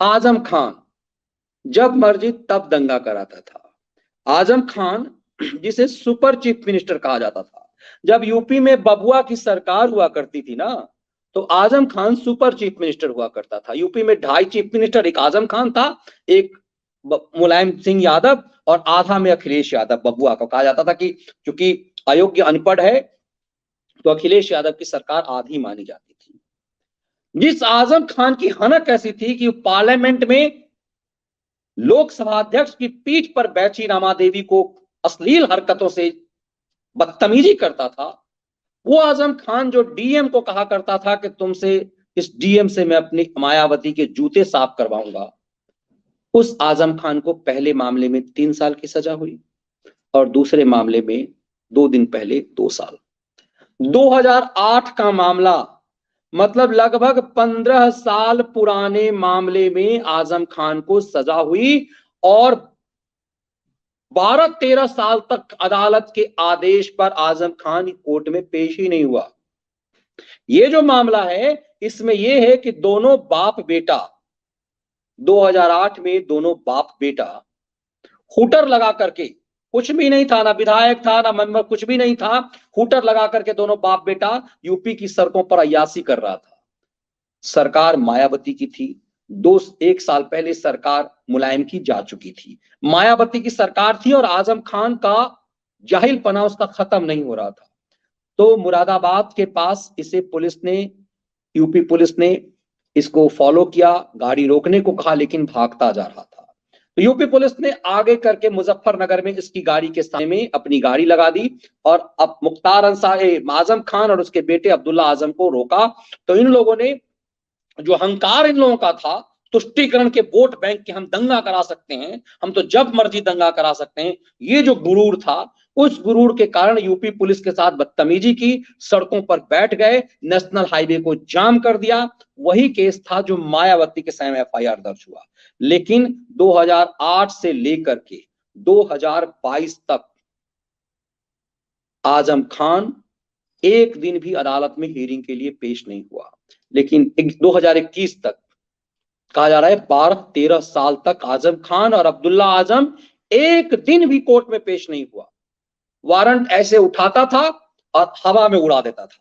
आजम खान जब मर्जी तब दंगा कराता था। आजम खान जिसे सुपर चीफ मिनिस्टर कहा जाता था, जब यूपी में बबुआ की सरकार हुआ करती थी ना, तो Azam Khan super chief minister हुआ करता था। यूपी में 2.5 चीफ मिनिस्टर, एक आजम खान था, एक मुलायम सिंह यादव, और आधा में अखिलेश यादव। बबुआ को कहा जाता था कि क्योंकि अयोग्य अनपढ़ है, तो अखिलेश यादव की सरकार आधी मानी जाती थी। जिस आजम खान की हनक ऐसी थी कि पार्लियामेंट में लोकसभा अध्यक्ष की पीठ पर बैठी रमा देवी को अश्लील हरकतों से बदतमीजी करता था, वो आजम खान जो डीएम को कहा करता था कि तुमसे, इस डीएम से मैं अपनी मायावती के जूते साफ करवाऊंगा, उस आजम खान को पहले मामले में 3 साल की सजा हुई और दूसरे मामले में 2 दिन पहले 2 साल। 2008 का मामला, मतलब लगभग 15 साल पुराने मामले में आजम खान को सजा हुई और 12-13 साल तक अदालत के आदेश पर आजम खान कोर्ट में पेश ही नहीं हुआ। ये जो मामला है, इसमें यह है कि दोनों बाप बेटा, 2008 में दोनों बाप बेटा हूटर लगा करके, कुछ भी नहीं था, ना विधायक था ना मेंबर, कुछ भी नहीं था, हूटर लगा करके दोनों बाप बेटा यूपी की सड़कों पर अय्याशी कर रहा था। सरकार मायावती की थी, 1 साल पहले सरकार मुलायम की जा चुकी थी। मायावती की सरकार थी और आजम खान का जाहिलपना उसका खत्म नहीं हो रहा था। तो मुरादाबाद के पास इसे पुलिस ने, यूपी पुलिस ने इसको फॉलो किया, गाड़ी रोकने को कहा, लेकिन भागता जा रहा था। तो यूपी पुलिस ने आगे करके मुजफ्फरनगर में इसकी गाड़ी के सामने में अपनी गाड़ी लगा दी और अब मुख्तार अंसारी, आजम खान और उसके बेटे अब्दुल्ला आजम को रोका। तो इन लोगों ने, जो अहंकार इन लोगों का था, तुष्टीकरण के वोट बैंक के हम दंगा करा सकते हैं, हम तो जब मर्जी दंगा करा सकते हैं, ये जो गुरूर था, उस गुरूर के कारण यूपी पुलिस के साथ बदतमीजी की, सड़कों पर बैठ गए, नेशनल हाईवे को जाम कर दिया। वही केस था जो मायावती के समय एफआईआर दर्ज हुआ। लेकिन 2008 से लेकर के 2022 तक आजम खान एक दिन भी अदालत में हियरिंग के लिए पेश नहीं हुआ। लेकिन 2021 तक कहा जा रहा है 12-13 साल तक आजम खान और अब्दुल्ला आजम एक दिन भी कोर्ट में पेश नहीं हुआ। वारंट ऐसे उठाता था और हवा में उड़ा देता था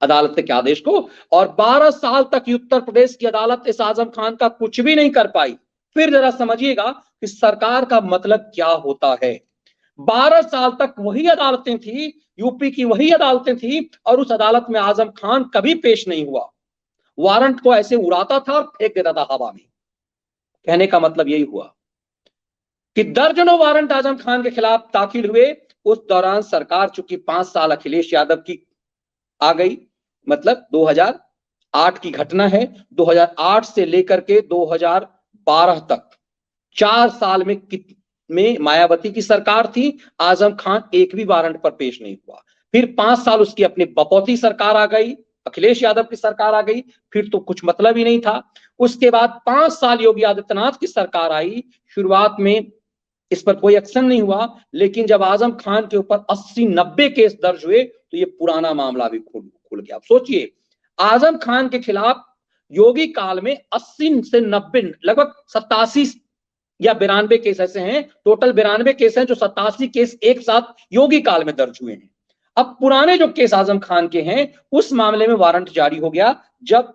अदालत के आदेश को, और 12 साल तक उत्तर प्रदेश की अदालत इस आजम खान का कुछ भी नहीं कर पाई। फिर जरा समझिएगा कि सरकार का मतलब क्या होता है। 12 साल तक वही अदालतें थी, यूपी की वही अदालतें थी, और उस अदालत में आजम खान कभी पेश नहीं हुआ। वारंट को ऐसे उड़ाता था और फेंक देता था हवा में। कहने का मतलब यही हुआ कि दर्जनों वारंट आजम खान के खिलाफ दाखिल हुए। उस दौरान सरकार, चूंकि 5 साल अखिलेश यादव की आ गई, मतलब 2008 की घटना है, 2008 से लेकर के 2012 तक 4 साल में मायावती की सरकार थी, आजम खान एक भी वारंट पर पेश नहीं हुआ। फिर 5 साल उसकी अपनी बपौती सरकार आ गई, अखिलेश यादव की सरकार आ गई, फिर तो कुछ मतलब ही नहीं था। उसके बाद 5 साल योगी आदित्यनाथ की सरकार आई, शुरुआत में इस पर कोई एक्शन नहीं हुआ, लेकिन जब आजम खान के ऊपर 80-90 केस दर्ज हुए, तो ये पुराना मामला भी खुल गया। अब सोचिए, आजम खान के खिलाफ योगी काल में 80 से 90, लगभग 87 या 92 केस ऐसे हैं, टोटल 92 केस हैं, जो 87 केस एक साथ योगी काल में दर्ज हुए हैं। अब पुराने जो केस आजम खान के हैं, उस मामले में वारंट जारी हो गया जब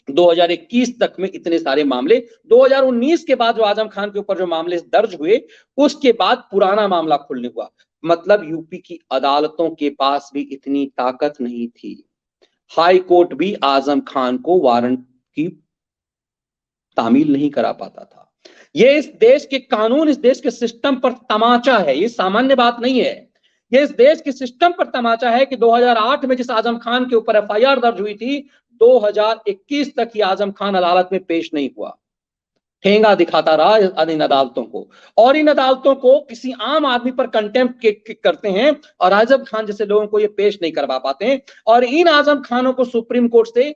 2021 तक में इतने सारे मामले, 2019 के बाद जो आजम खान के ऊपर जो मामले दर्ज हुए, उसके बाद पुराना मामला खुलने हुआ। मतलब यूपी की अदालतों के पास भी इतनी ताकत नहीं थी। हाई कोर्ट भी आजम खान को वारंट की तामील नहीं करा पाता था। ये इस देश के कानून, इस देश के सिस्टम पर तमाचा है, ये सामान्य बात नहीं है। ये इस देश के सिस्टम पर तमाचा है कि 2008 में जिस आजम खान के ऊपर एफआईआर दर्ज हुई थी, 2021 तक ही आजम खान अदालत में पेश नहीं हुआ, ठेंगा दिखाता रहा इन अदालतों को। और इन अदालतों को किसी आम आदमी पर कंटेम्प्ट करते हैं और आजम खान जैसे लोगों को ये पेश नहीं करवा पाते हैं। और इन आजम खानों को सुप्रीम कोर्ट से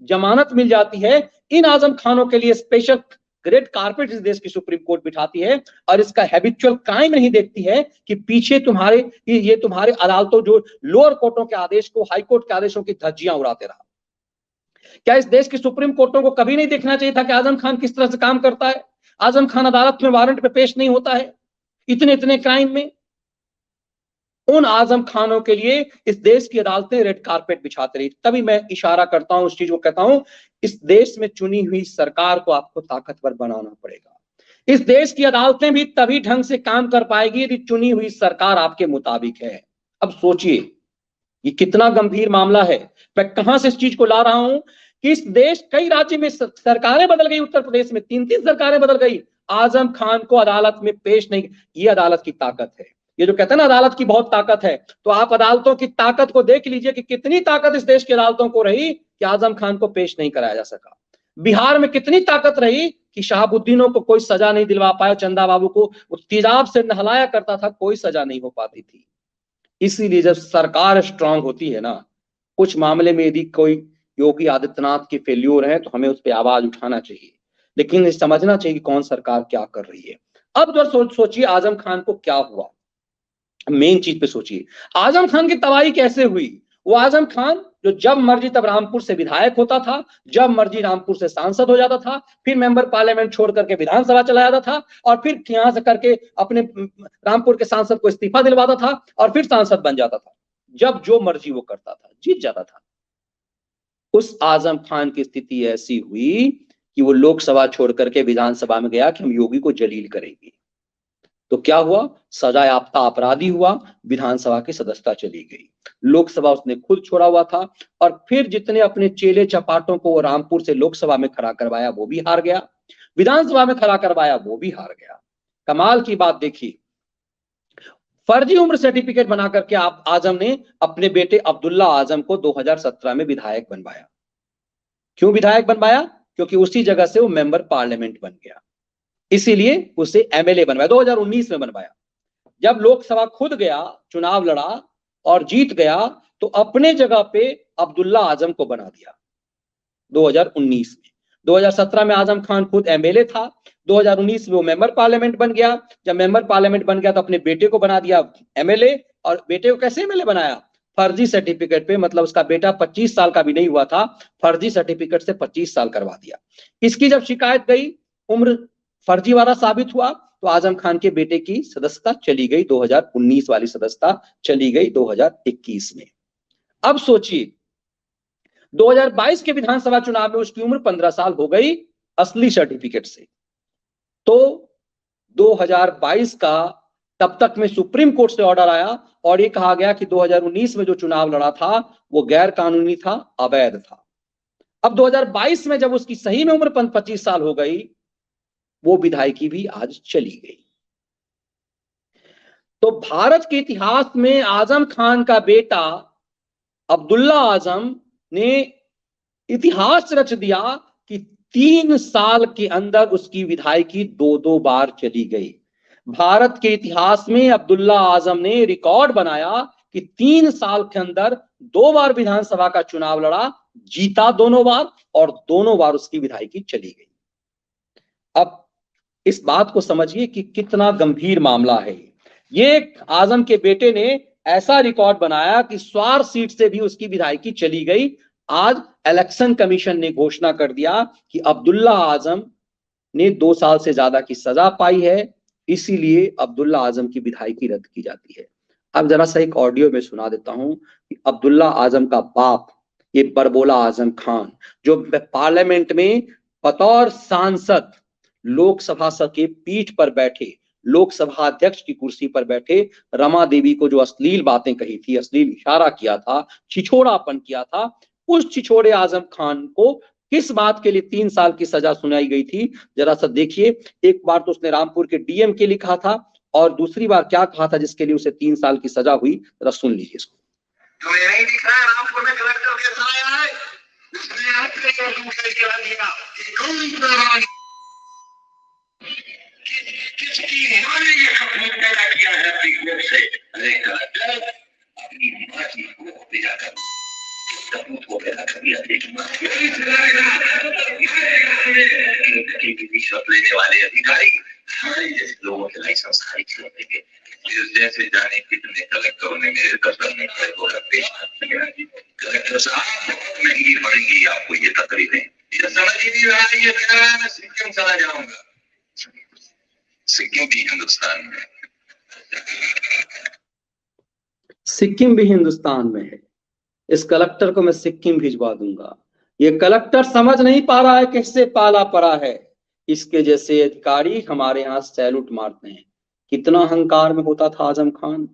जमानत मिल जाती है। इन आजम खानों के लिए स्पेशल रेड कारपेट इस देश की सुप्रीम कोर्ट बिठाती है और इसका हैबिचुअल क्राइम नहीं देखती है कि पीछे ये तुम्हारे अदालतों, जो लोअर कोर्टों के आदेश को हाई कोर्ट के आदेशों की धज्जियां उड़ाते रहा। क्या इस देश की सुप्रीम कोर्टों को कभी नहीं देखना चाहिए था कि आजम खान किस तरह से काम करता है? आजम खान अदालत में वारंट पे पेश नहीं होता है इतने इतने क्राइम में। उन आजम खानों के लिए इस देश की अदालतें रेड कारपेट बिछाती रही। तभी मैं इशारा करता हूं, उस चीज को कहता हूं, इस देश में चुनी हुई सरकार को आपको ताकतवर बनाना पड़ेगा। इस देश की अदालतें भी तभी ढंग से काम कर पाएगी यदि चुनी हुई सरकार आपके मुताबिक है। अब सोचिए ये कितना गंभीर मामला है। मैं कहां से इस चीज को ला रहा हूं कि इस देश कई राज्य में सरकारें बदल गई, उत्तर प्रदेश में 3-3 सरकारें बदल गई, आजम खान को अदालत में पेश नहीं। ये अदालत की ताकत है। ये जो कहते हैं ना अदालत की बहुत ताकत है, तो आप अदालतों की ताकत को देख लीजिए कि कितनी ताकत इस देश की अदालतों को रही कि आजम खान को पेश नहीं कराया जा सका। बिहार में कितनी ताकत रही कि शहाबुद्दीनों को कोई सजा नहीं दिलवा पाया, चंदा बाबू को तेजाब से नहलाया करता था, कोई सजा नहीं हो पाती थी। इसीलिए जब सरकार स्ट्रांग होती है ना, कुछ मामले में यदि कोई योगी आदित्यनाथ की फेल्योर है तो हमें उस पर आवाज उठाना चाहिए, लेकिन समझना चाहिए कि कौन सरकार क्या कर रही है। अब जो सोचिए आजम खान को क्या हुआ, मेन चीज पे सोचिए, आजम खान की तबाही कैसे हुई। वो आजम खान जो जब मर्जी तब रामपुर से विधायक होता था, जब मर्जी रामपुर से सांसद हो जाता था, फिर मेंबर पार्लियामेंट छोड़ करके विधानसभा चला जाता था, और फिर यहां से करके अपने रामपुर के सांसद को इस्तीफा दिलवाता था और फिर सांसद बन जाता था। जब जो मर्जी वो करता था, जीत जाता था। उस आजम खान की स्थिति ऐसी हुई कि वो लोकसभा छोड़ करके विधानसभा में गया कि हम योगी को जलील करेंगे। तो क्या हुआ, सजा याफ्ता अपराधी हुआ, विधानसभा की सदस्यता चली गई। लोकसभा उसने खुद छोड़ा हुआ था, और फिर जितने अपने चेले चपाटों को वो रामपुर से लोकसभा में खड़ा करवाया वो भी हार गया, विधानसभा में खड़ा करवाया वो भी हार गया। कमाल की बात देखिए, फर्जी उम्र सर्टिफिकेट बना करके आप आजम ने अपने बेटे अब्दुल्ला आजम को 2017 में विधायक बनवाया। क्यों विधायक बनवाया? क्योंकि उसी जगह से वो मेंबर पार्लियामेंट बन गया, इसीलिए उसे एमएलए बनवाया। 2019 में बनवाया। जब लोकसभा खुद गया, चुनाव लड़ा और जीत गया, तो अपने जगह पे अब्दुल्ला आजम को बना दिया 2019 में। 2017 में आजम खान खुद एमएलए था, 2019 में वो मेंबर पार्लियामेंट बन गया। जब मेंबर पार्लियामेंट बन गया तो अपने बेटे को बना दिया एमएलए। और बेटे को कैसे एमएलए बनाया? फर्जी सर्टिफिकेट पे, मतलब उसका बेटा 25 साल का भी नहीं हुआ था, फर्जी सर्टिफिकेट से 25 साल करवा दिया। इसकी जब शिकायत गई, उम्र फर्जी वाला साबित हुआ, तो आजम खान के बेटे की सदस्यता चली गई, 2019 वाली सदस्यता चली गई 2021 में। अब सोचिए 2022 के विधानसभा चुनाव में उसकी उम्र 15 साल हो गई असली सर्टिफिकेट से। तो 2022 का तब तक में सुप्रीम कोर्ट से ऑर्डर आया और ये कहा गया कि 2019 में जो चुनाव लड़ा था वो गैर कानूनी था, अवैध था। अब 2022 में जब उसकी सही में उम्र 25 साल हो गई, वो विधायकी भी आज चली गई। तो भारत के इतिहास में आजम खान का बेटा अब्दुल्ला आजम ने इतिहास रच दिया कि 3 साल के अंदर उसकी विधायकी 2-2 बार चली गई। भारत के इतिहास में अब्दुल्ला आजम ने रिकॉर्ड बनाया कि 3 साल के अंदर 2 बार विधानसभा का चुनाव लड़ा, जीता दोनों बार, और दोनों बार उसकी विधायकी चली गई। अब इस बात को समझिए कि कितना गंभीर मामला है। ये आजम के बेटे ने ऐसा रिकॉर्ड बनाया कि स्वार सीट से भी उसकी विधायकी चली गई। आज इलेक्शन कमीशन ने घोषणा कर दिया कि अब्दुल्ला आजम ने 2 साल से ज्यादा की सजा पाई है, इसीलिए अब्दुल्ला आजम की विधायकी रद्द की जाती है। अब जरा सा एक ऑडियो में सुना देता हूं कि अब्दुल्ला आजम का बाप, ये बरबोला आजम खान, जो पार्लियामेंट में बतौर सांसद लोकसभा के पीठ पर बैठे, लोकसभा अध्यक्ष की कुर्सी पर बैठे, रमा देवी को जो अश्लील बातें कही थी, अश्लील इशारा किया था, छिछोड़ापन किया था, उस छिछोड़े आजम खान को किस बात के लिए 3 साल की सजा सुनाई गई थी, जरा सा देखिए। एक बार तो उसने रामपुर के डीएम के लिखा था, और दूसरी बार क्या कहा था जिसके लिए उसे 3 साल की सजा हुई, जरा सुन लीजिए इसको। तो ये नहीं दिख रहा है रामपुर में कलेक्टर कैसा आया है, उसने आपके दूसरे गिरा दिया। कौन किसकी मां ने ये खतरा पैदा किया है अपनी गोद से? अरे कलेक्टर, अपनी मां की गोद पे जाकर सबूत को पैदा कर दिया। रिश्वत लेने वाले अधिकारी हमारे जैसे लोगों के लाइसेंस खारिज कर देंगे। जैसे जाने कितने कलेक्टरों ने मेरे कदम में पेश कर दिया। कलेक्टर साहब नहीं पड़ेगी आपको ये रहा है ये कह रहा है मैं सिक्किम चला जाऊंगा। सिक्किम भी हिंदुस्तान में, सिक्किम भी हिंदुस्तान में है। इस कलेक्टर को मैं सिक्किम भिजवा दूंगा। ये कलेक्टर समझ नहीं पा रहा है किससे पाला पड़ा है। इसके जैसे अधिकारी हमारे यहाँ सैल्यूट मारते हैं। कितना अहंकार में होता था आजम खान।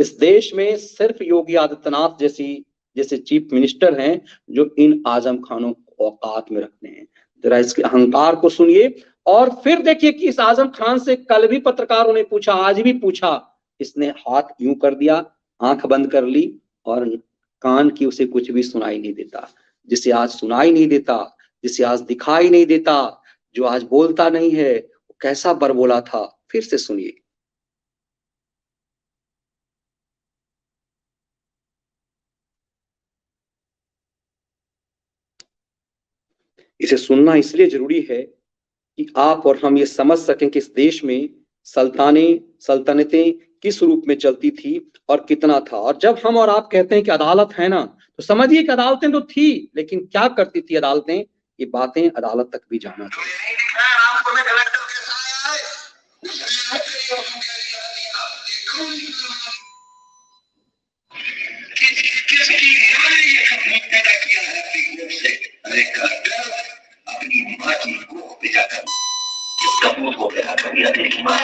इस देश में सिर्फ योगी आदित्यनाथ जैसे चीफ मिनिस्टर हैं जो इन आजम खानों को औकात में रखते हैं। जरा इसके अहंकार को सुनिए और फिर देखिए कि इस आजम खान से कल भी पत्रकारों ने पूछा, आज भी पूछा, इसने हाथ यूं कर दिया, आंख बंद कर ली और कान की उसे कुछ भी सुनाई नहीं देता। जिसे आज सुनाई नहीं देता, जिसे आज दिखाई नहीं देता, जो आज बोलता नहीं है, वो कैसा बरबोला था। फिर से सुनिए। इसे सुनना इसलिए जरूरी है कि आप और हम ये समझ सकें कि इस देश में सल्तनतें किस रूप में चलती थी और कितना था। और जब हम और आप कहते हैं कि अदालत है ना, तो समझिए कि अदालतें तो थी, लेकिन क्या करती थी अदालतें, ये बातें अदालत तक भी जाना चाहिए। किसकी मां ने ये पैदा किया है अपनी गोद से? अरे कलेक्टर, अपनी माँ की गोद पे जाकर कपूर को पैदा कर दिया तेरी माँ।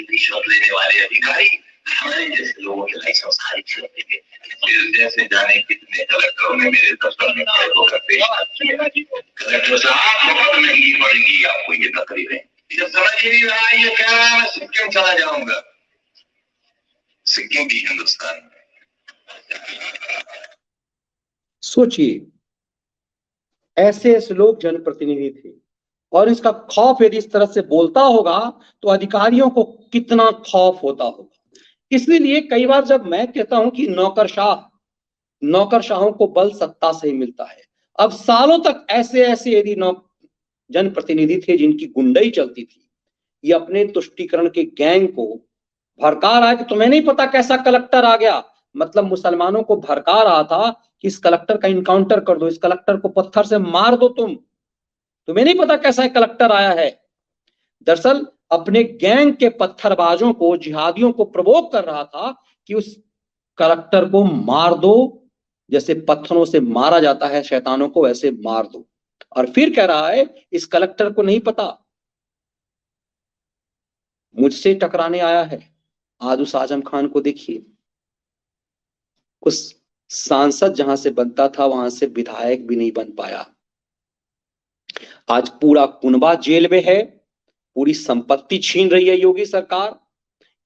रिश्वत लेने वाले अधिकारी हमारे जैसे लोगों के लाइसेंस खारिज कर देंगे। इस जैसे जाने कितने कलेक्टरों ने मेरे दफ्तर में होकर पेश किया। कलेक्टर साहब बहुत महंगी पड़ेगी आपको ये तकरीरें। जब समझ ही नहीं रहा ये कह रहा है मैं सिक्किम चला जाऊंगा। सिक्किम भी हिंदुस्तान में। सोचिए, ऐसे ऐसे लोग जनप्रतिनिधि थे और इसका खौफ यदि इस तरह से बोलता होगा तो अधिकारियों को कितना खौफ होता होगा। इसलिए कई बार जब मैं कहता हूं कि नौकरशाहों को बल सत्ता से ही मिलता है। अब सालों तक ऐसे ऐसे यदि जनप्रतिनिधि थे जिनकी गुंडई चलती थी, ये अपने तुष्टीकरण के गैंग को भड़का रहा है कि तुम्हें नहीं पता कैसा कलेक्टर आ गया। मतलब मुसलमानों को भड़का रहा था कि इस कलेक्टर का इनकाउंटर कर दो, इस कलेक्टर को पत्थर से मार दो, तुम्हें नहीं पता कैसा कलेक्टर आया है। दरअसल अपने गैंग के पत्थरबाजों को, जिहादियों को प्रवोक कर रहा था कि उस कलेक्टर को मार दो, जैसे पत्थरों से मारा जाता है शैतानों को, वैसे मार दो। और फिर कह रहा है इस कलेक्टर को नहीं पता मुझसे टकराने आया है। आज उस आजम खान को देखिए, उस सांसद जहां से बनता था वहां से विधायक भी नहीं बन पाया। आज पूरा कुनबा जेल में है, पूरी संपत्ति छीन रही है योगी सरकार।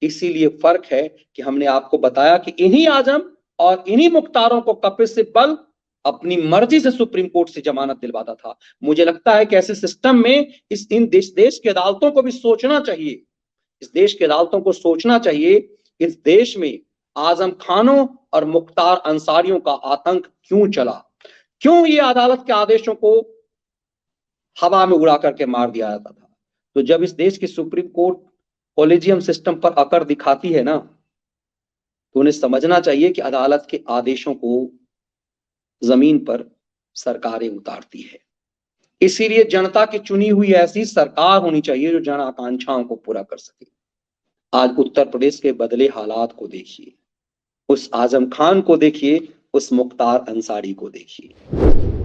इसीलिए फर्क है कि हमने आपको बताया कि इन्हीं आजम और इन्हीं मुख्तारों को कपिल सिब्बल अपनी मर्जी से सुप्रीम कोर्ट से जमानत दिलवाता था। मुझे लगता है कि ऐसे सिस्टम में देश की अदालतों को भी सोचना चाहिए। इस देश की अदालतों को सोचना चाहिए इस देश में आजम खानों और मुख्तार अंसारियों का आतंक क्यों चला, क्यों ये अदालत के आदेशों को हवा में उड़ा करके मार दिया जाता था। तो जब इस देश की सुप्रीम कोर्ट कॉलेजियम सिस्टम पर अकड़ दिखाती है ना, तो उन्हें समझना चाहिए कि अदालत के आदेशों को जमीन पर सरकारें उतारती है। इसीलिए जनता की चुनी हुई ऐसी सरकार होनी चाहिए जो जन आकांक्षाओं को पूरा कर सके। आज उत्तर प्रदेश के बदले हालात को देखिए, उस आजम खान को देखिए, उस मुख्तार अंसारी को देखिए।